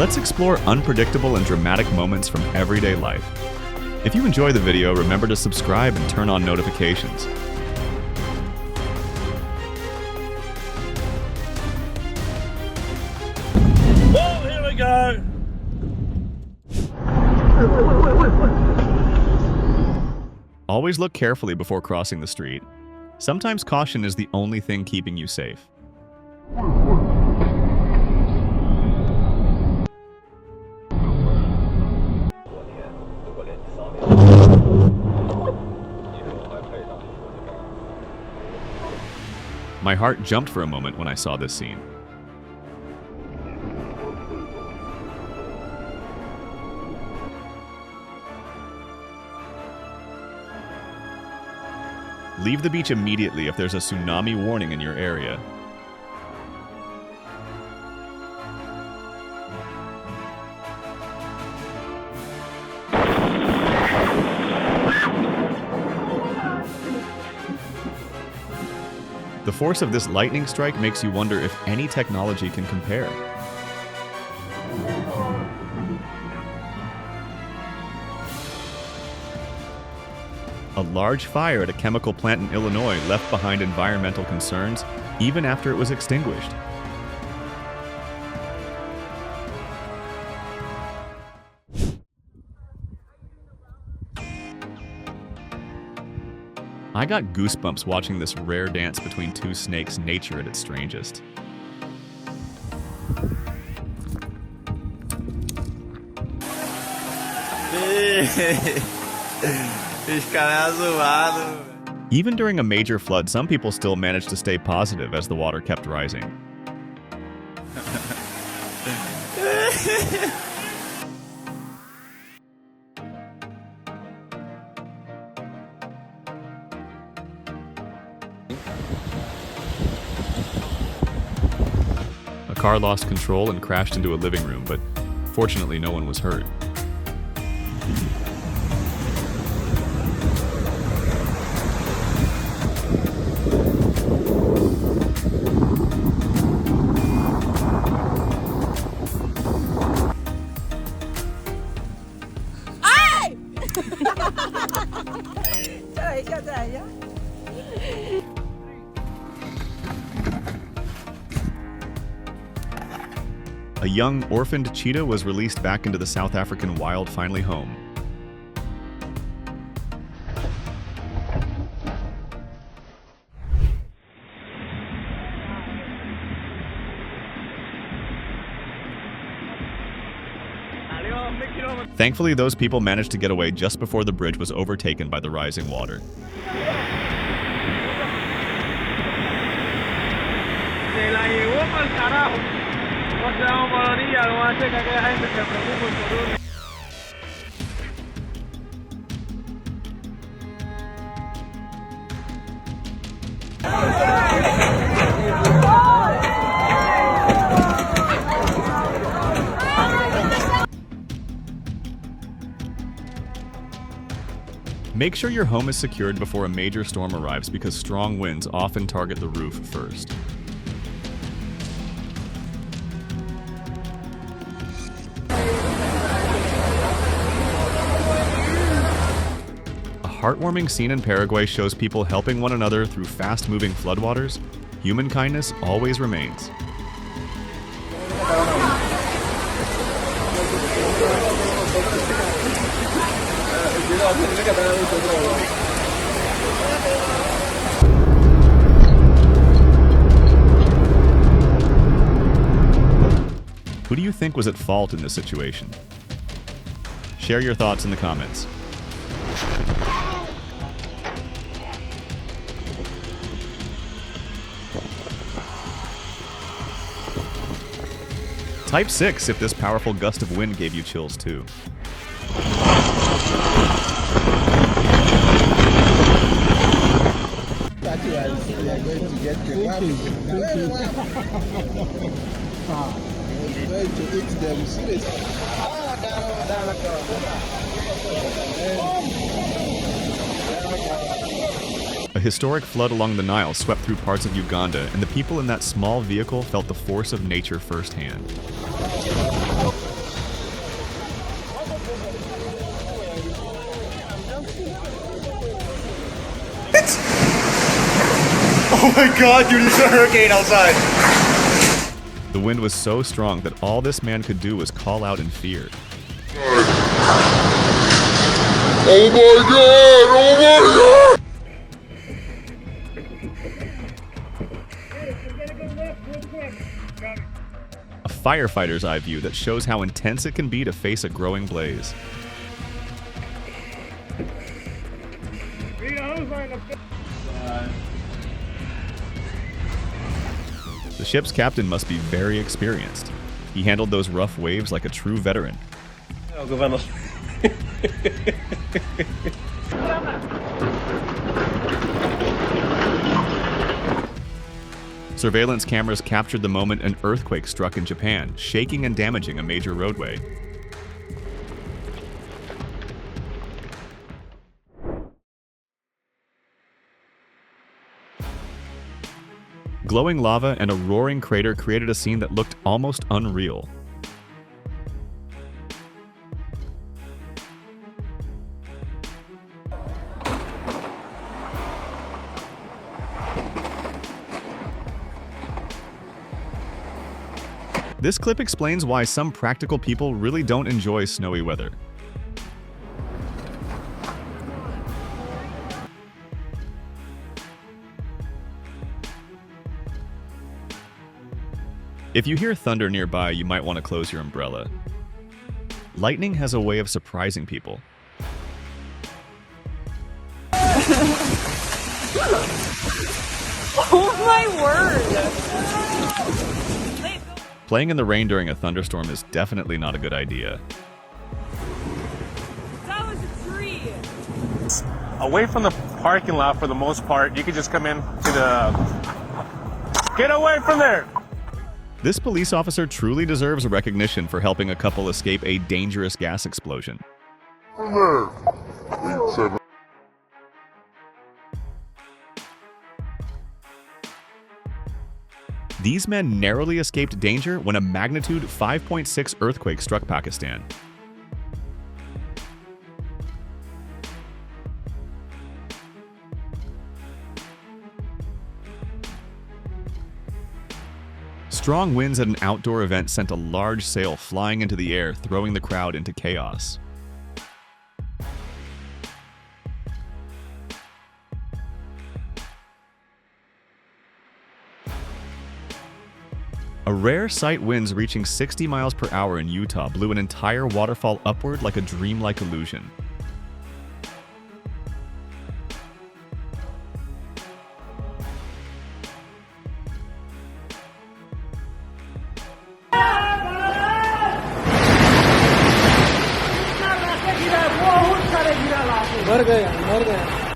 Let's explore unpredictable and dramatic moments from everyday life. If you enjoy the video, remember to subscribe and turn on notifications. Oh, here we go! Always look carefully before crossing the street. Sometimes caution is the only thing keeping you safe. My heart jumped for a moment when I saw this scene. Leave the beach immediately if there's a tsunami warning in your area. The force of this lightning strike makes you wonder if any technology can compare. A large fire at a chemical plant in Illinois left behind environmental concerns even after it was extinguished. I got goosebumps watching this rare dance between two snakes, nature at its strangest. Even during a major flood, some people still managed to stay positive as the water kept rising. A car lost control and crashed into a living room, but fortunately no one was hurt. A young orphaned cheetah was released back into the South African wild, finally home. Thankfully, those people managed to get away just before the bridge was overtaken by the rising water. Make sure your home is secured before a major storm arrives because strong winds often target the roof first. A heartwarming scene in Paraguay shows people helping one another through fast-moving floodwaters. Human kindness always remains. Who do you think was at fault in this situation? Share your thoughts in the comments. Type 6 if this powerful gust of wind gave you chills too. A historic flood along the Nile swept through parts of Uganda, and the people in that small vehicle felt the force of nature firsthand. Oh my god, dude, there's a hurricane outside. The wind was so strong that all this man could do was call out in fear. Oh my god! Oh my god! A firefighter's eye view that shows how intense it can be to face a growing blaze. The ship's captain must be very experienced. He handled those rough waves like a true veteran. Surveillance cameras captured the moment an earthquake struck in Japan, shaking and damaging a major roadway. Glowing lava and a roaring crater created a scene that looked almost unreal. This clip explains why some practical people really don't enjoy snowy weather. If you hear thunder nearby, you might want to close your umbrella. Lightning has a way of surprising people. Oh my word! Playing in the rain during a thunderstorm is definitely not a good idea. That was a tree! Away from the parking lot for the most part, you can just come in to the... Get away from there! This police officer truly deserves a recognition for helping a couple escape a dangerous gas explosion. These men narrowly escaped danger when a magnitude 5.6 earthquake struck Pakistan. Strong winds at an outdoor event sent a large sail flying into the air, throwing the crowd into chaos. A rare sight, winds reaching 60 miles per hour in Utah blew an entire waterfall upward like a dreamlike illusion.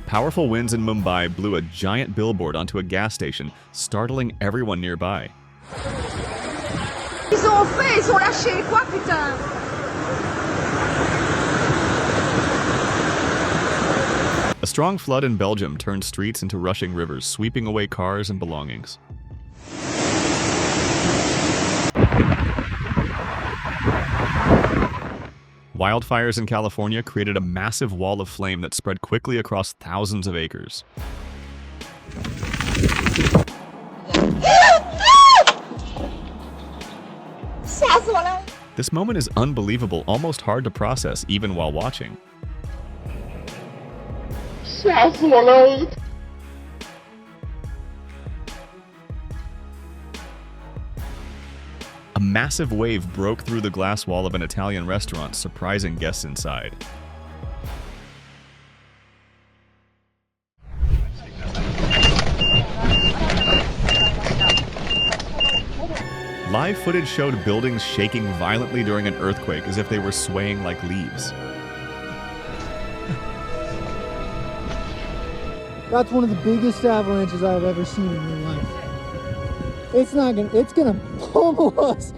Powerful winds in Mumbai blew a giant billboard onto a gas station, startling everyone nearby. Ils ont fait, ils ont lâché quoi, putain? A strong flood in Belgium turned streets into rushing rivers, sweeping away cars and belongings. Wildfires in California created a massive wall of flame that spread quickly across thousands of acres. This moment is unbelievable, almost hard to process even while watching. A massive wave broke through the glass wall of an Italian restaurant, surprising guests inside. Live footage showed buildings shaking violently during an earthquake as if they were swaying like leaves. That's one of the biggest avalanches I've ever seen in my life. It's gonna pummel us.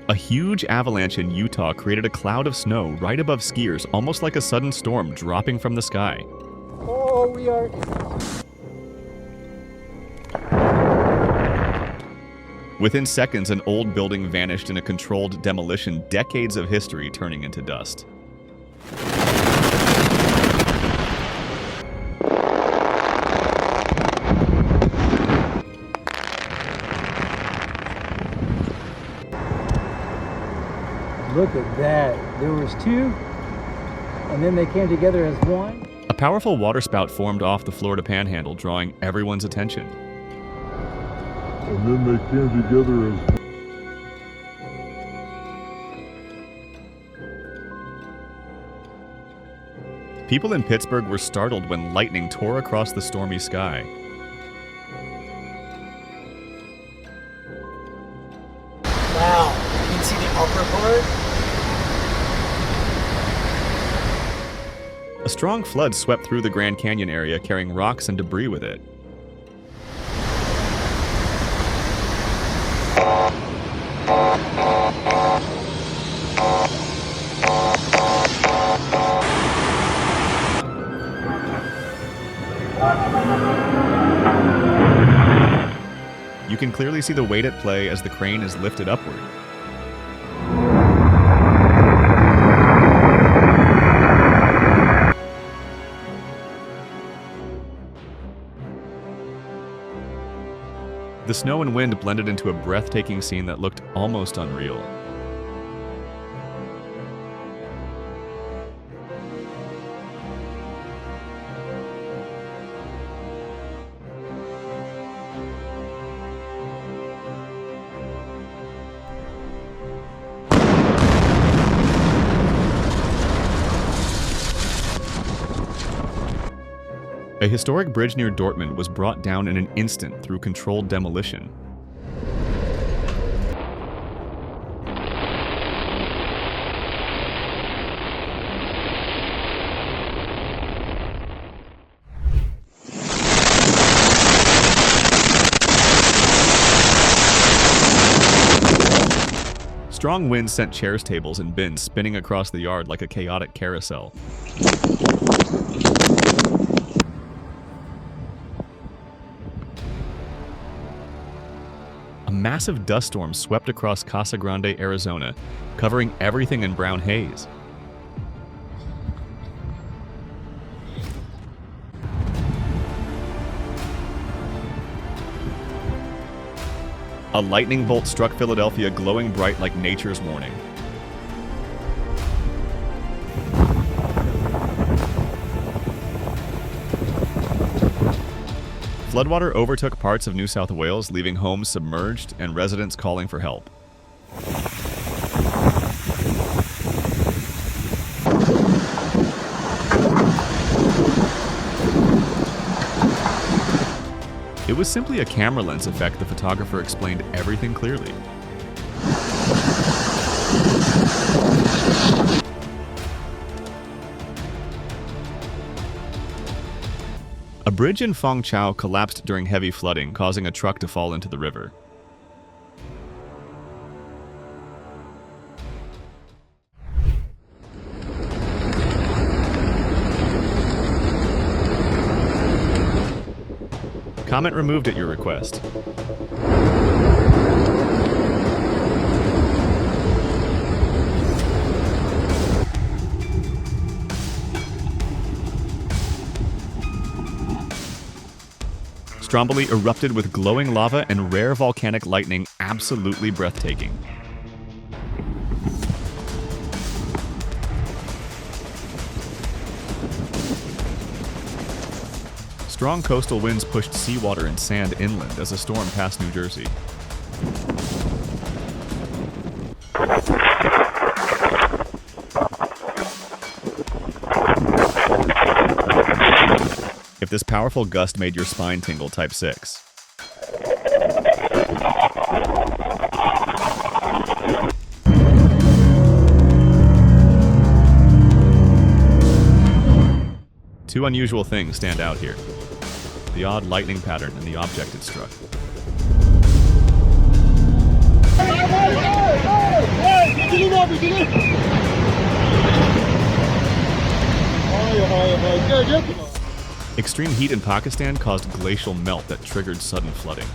A huge avalanche in Utah created a cloud of snow right above skiers, almost like a sudden storm dropping from the sky. Oh, we are... Within seconds, an old building vanished in a controlled demolition, decades of history turning into dust. Look at that. There was two, and then they came together as one. A powerful waterspout formed off the Florida Panhandle, drawing everyone's attention. And then they came together as People in Pittsburgh were startled when lightning tore across the stormy sky. Wow, you can see the upper part? A strong flood swept through the Grand Canyon area, carrying rocks and debris with it. You can clearly see the weight at play as the crane is lifted upward. The snow and wind blended into a breathtaking scene that looked almost unreal. A historic bridge near Dortmund was brought down in an instant through controlled demolition. Strong winds sent chairs, tables, and bins spinning across the yard like a chaotic carousel. A massive dust storm swept across Casa Grande, Arizona, covering everything in brown haze. A lightning bolt struck Philadelphia, glowing bright like nature's warning. Floodwater overtook parts of New South Wales, leaving homes submerged and residents calling for help. It was simply a camera lens effect. The photographer explained everything clearly. A bridge in Fengchao collapsed during heavy flooding, causing a truck to fall into the river. Comment removed at your request. Stromboli erupted with glowing lava and rare volcanic lightning, absolutely breathtaking. Strong coastal winds pushed seawater and sand inland as a storm passed New Jersey. If this powerful gust made your spine tingle, type 6. Two unusual things stand out here: the odd lightning pattern and the object it struck. Extreme heat in Pakistan caused glacial melt that triggered sudden flooding.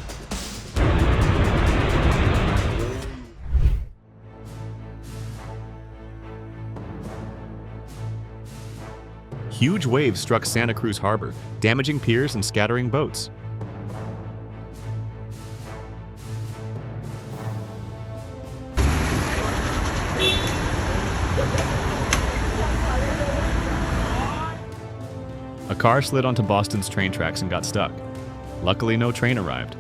Huge waves struck Santa Cruz Harbor, damaging piers and scattering boats. car slid onto Boston's train tracks and got stuck. Luckily, no train arrived.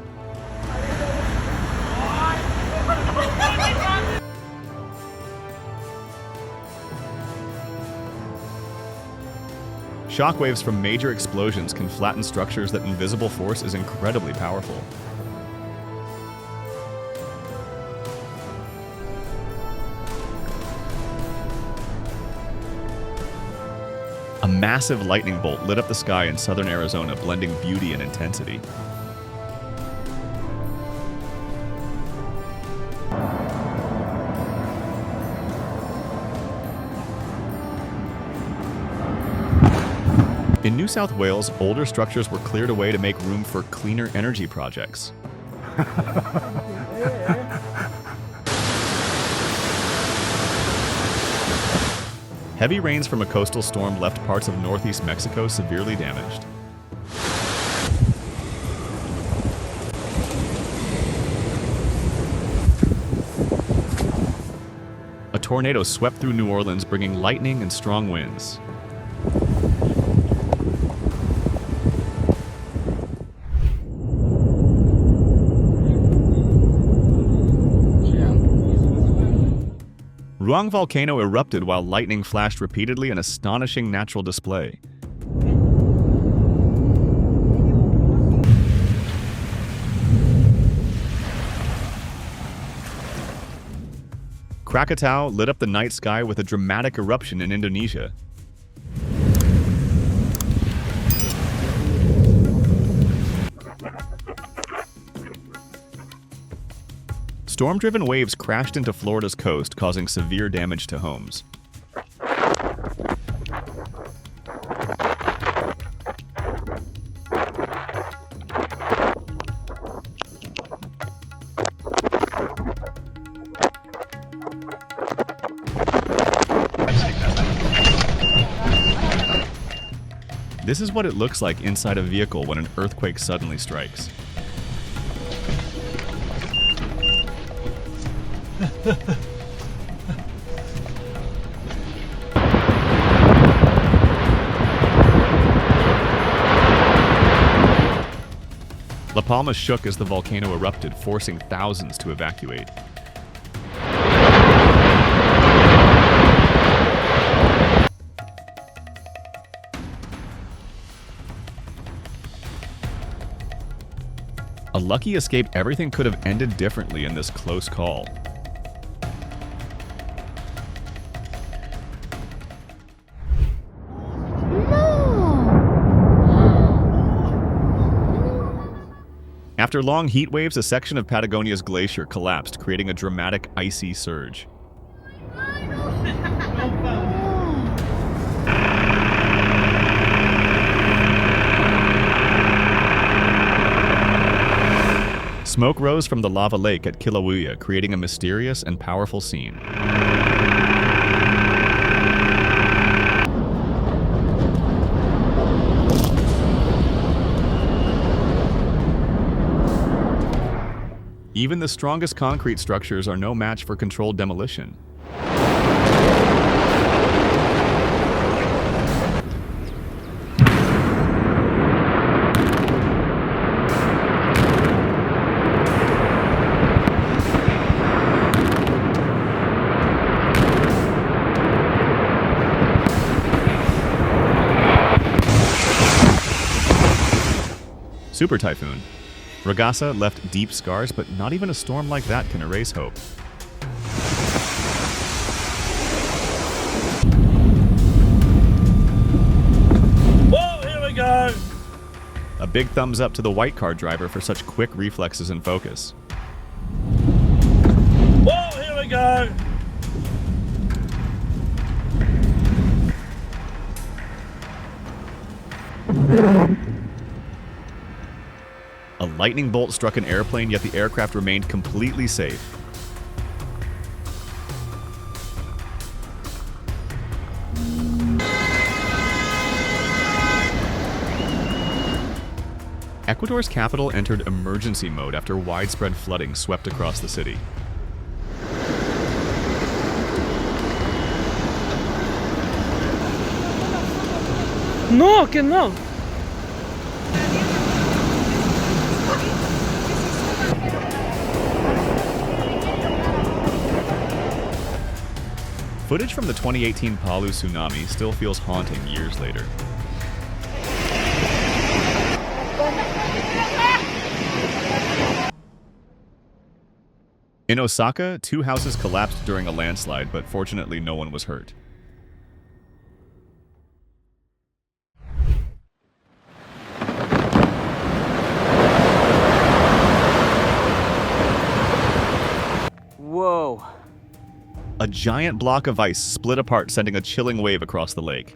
Shockwaves from major explosions can flatten structures that invisible force is incredibly powerful. A massive lightning bolt lit up the sky in southern Arizona, blending beauty and intensity. In New South Wales, older structures were cleared away to make room for cleaner energy projects. Heavy rains from a coastal storm left parts of northeast Mexico severely damaged. A tornado swept through New Orleans, bringing lightning and strong winds. Ruang volcano erupted while lightning flashed repeatedly, an astonishing natural display. Krakatau lit up the night sky with a dramatic eruption in Indonesia. Storm-driven waves crashed into Florida's coast, causing severe damage to homes. This is what it looks like inside a vehicle when an earthquake suddenly strikes. La Palma shook as the volcano erupted, forcing thousands to evacuate. A lucky escape. Everything could have ended differently in this close call. After long heat waves, a section of Patagonia's glacier collapsed, creating a dramatic icy surge. Smoke rose from the lava lake at Kilauea, creating a mysterious and powerful scene. Even the strongest concrete structures are no match for controlled demolition. Super Typhoon. Ragasa left deep scars, but not even a storm like that can erase hope. Whoa, here we go! A big thumbs up to the white car driver for such quick reflexes and focus. Whoa, here we go! A lightning bolt struck an airplane, yet the aircraft remained completely safe. Ecuador's capital entered emergency mode after widespread flooding swept across the city. No, que no. Footage from the 2018 Palu tsunami still feels haunting years later. In Osaka, 2 houses collapsed during a landslide, but fortunately no one was hurt. Whoa. A giant block of ice split apart, sending a chilling wave across the lake.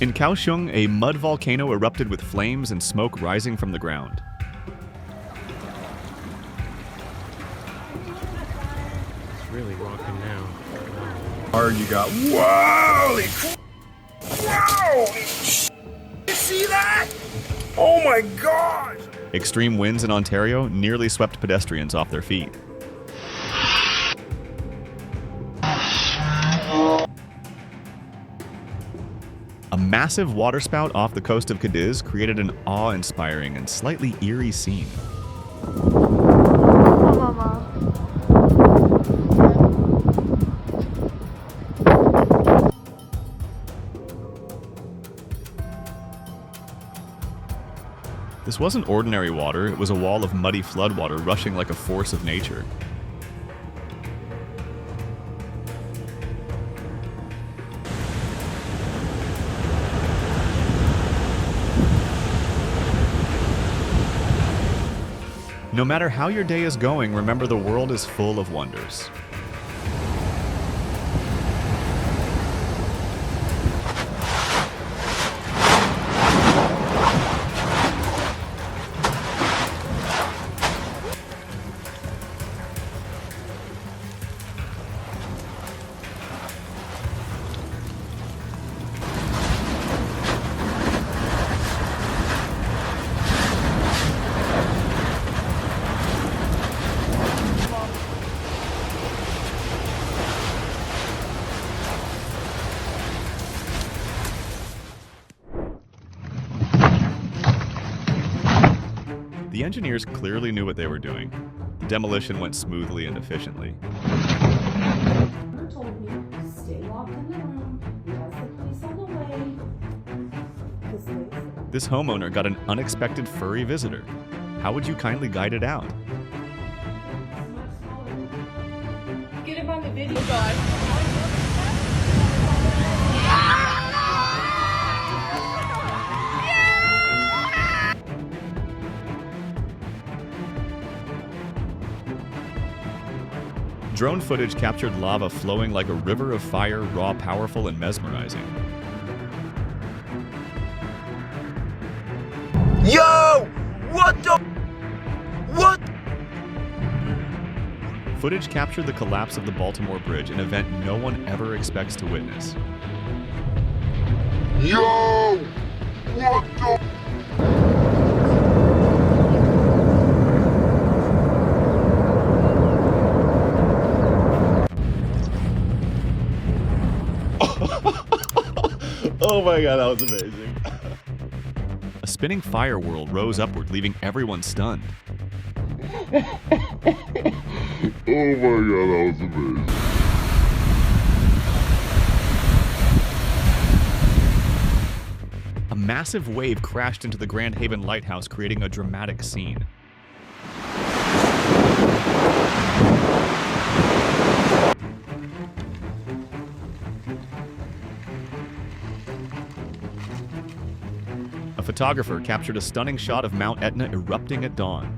In Kaohsiung, a mud volcano erupted with flames and smoke rising from the ground. It's really rocking now. Hard you got. Whoa! Wow! You see that? Oh my God! Extreme winds in Ontario nearly swept pedestrians off their feet. A massive waterspout off the coast of Cadiz created an awe-inspiring and slightly eerie scene. Mama. This wasn't ordinary water, it was a wall of muddy floodwater rushing like a force of nature. No matter how your day is going, remember the world is full of wonders. The engineers clearly knew what they were doing. The demolition went smoothly and efficiently. Told me, stay locked in the room. He has the police on the way. This homeowner got an unexpected furry visitor. How would you kindly guide it out? Get him on the video, guys. Drone footage captured lava flowing like a river of fire, raw, powerful, and mesmerizing. Yo! What the? What? Footage captured the collapse of the Baltimore Bridge, an event no one ever expects to witness. Yo! What the? Oh my god, that was amazing. A spinning fire whirl rose upward, leaving everyone stunned. Oh my god, that was amazing. A massive wave crashed into the Grand Haven Lighthouse, creating a dramatic scene. A photographer captured a stunning shot of Mount Etna erupting at dawn.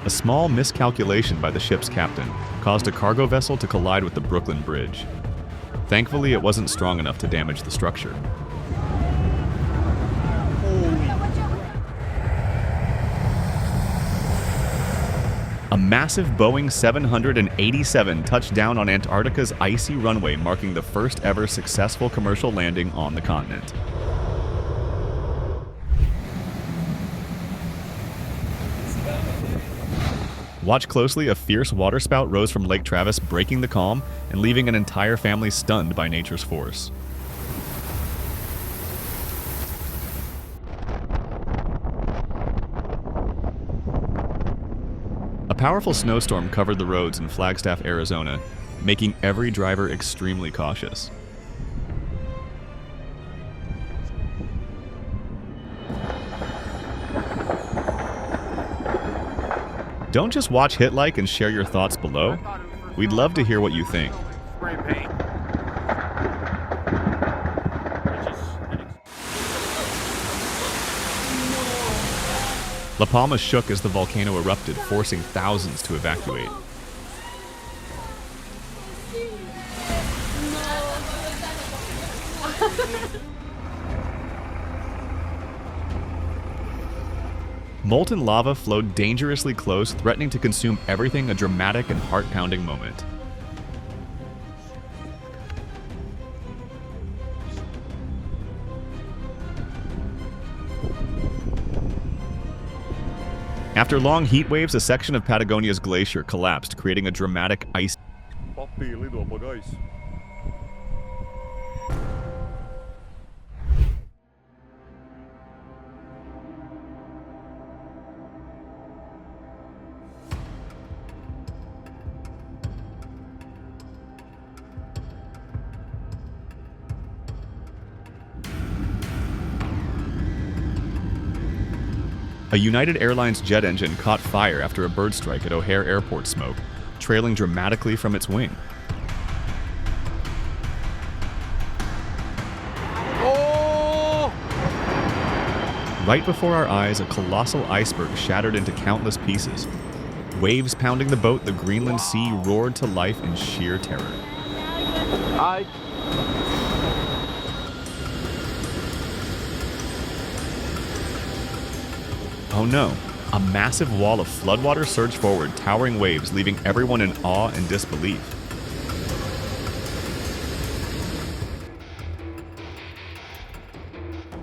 A small miscalculation by the ship's captain caused a cargo vessel to collide with the Brooklyn Bridge. Thankfully, it wasn't strong enough to damage the structure. A massive Boeing 787 touched down on Antarctica's icy runway, marking the first ever successful commercial landing on the continent. Watch closely, a fierce waterspout rose from Lake Travis, breaking the calm and leaving an entire family stunned by nature's force. A powerful snowstorm covered the roads in Flagstaff, Arizona, making every driver extremely cautious. Don't just watch, hit like, and share your thoughts below. We'd love to hear what you think. Spray paint. La Palma shook as the volcano erupted, forcing thousands to evacuate. Molten lava flowed dangerously close, threatening to consume everything, a dramatic and heart-pounding moment. After long heat waves, a section of Patagonia's glacier collapsed, creating a dramatic ice. A United Airlines jet engine caught fire after a bird strike at O'Hare Airport smoke, trailing dramatically from its wing. Oh! Right before our eyes, a colossal iceberg shattered into countless pieces. Waves pounding the boat, the Greenland Sea roared to life in sheer terror. Oh no, a massive wall of floodwater surged forward, towering waves, leaving everyone in awe and disbelief.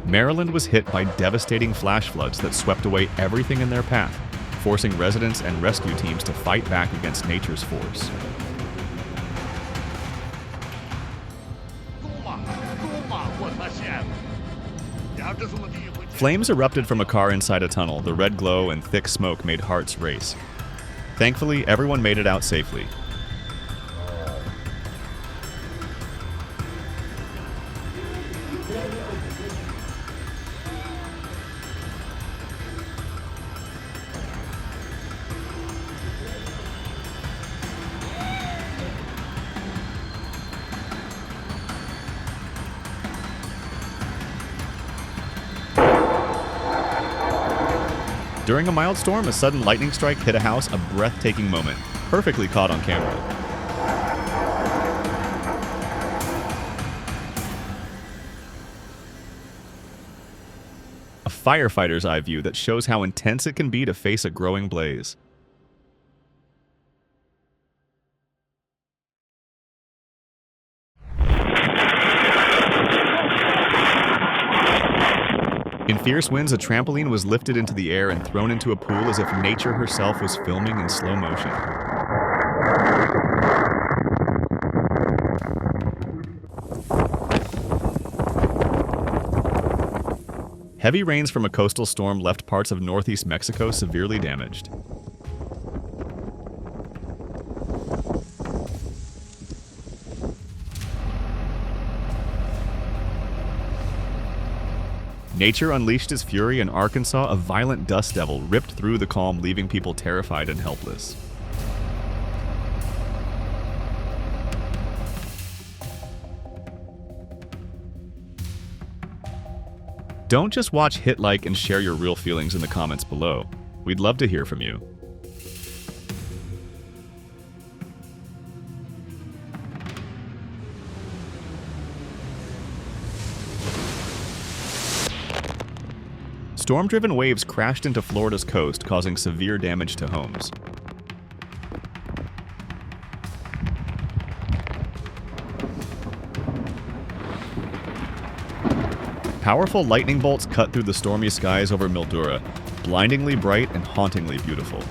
Maryland was hit by devastating flash floods that swept away everything in their path, forcing residents and rescue teams to fight back against nature's force. Flames erupted from a car inside a tunnel. The red glow and thick smoke made hearts race. Thankfully, everyone made it out safely. During a mild storm, a sudden lightning strike hit a house, a breathtaking moment, perfectly caught on camera. A firefighter's eye view that shows how intense it can be to face a growing blaze. In fierce winds, a trampoline was lifted into the air and thrown into a pool as if nature herself was filming in slow motion. Heavy rains from a coastal storm left parts of northeast Mexico severely damaged. Nature unleashed its fury in Arkansas. A violent dust devil ripped through the calm, leaving people terrified and helpless. Don't just watch, hit like, and share your real feelings in the comments below. We'd love to hear from you. Storm-driven waves crashed into Florida's coast, causing severe damage to homes. Powerful lightning bolts cut through the stormy skies over Mildura, blindingly bright and hauntingly beautiful.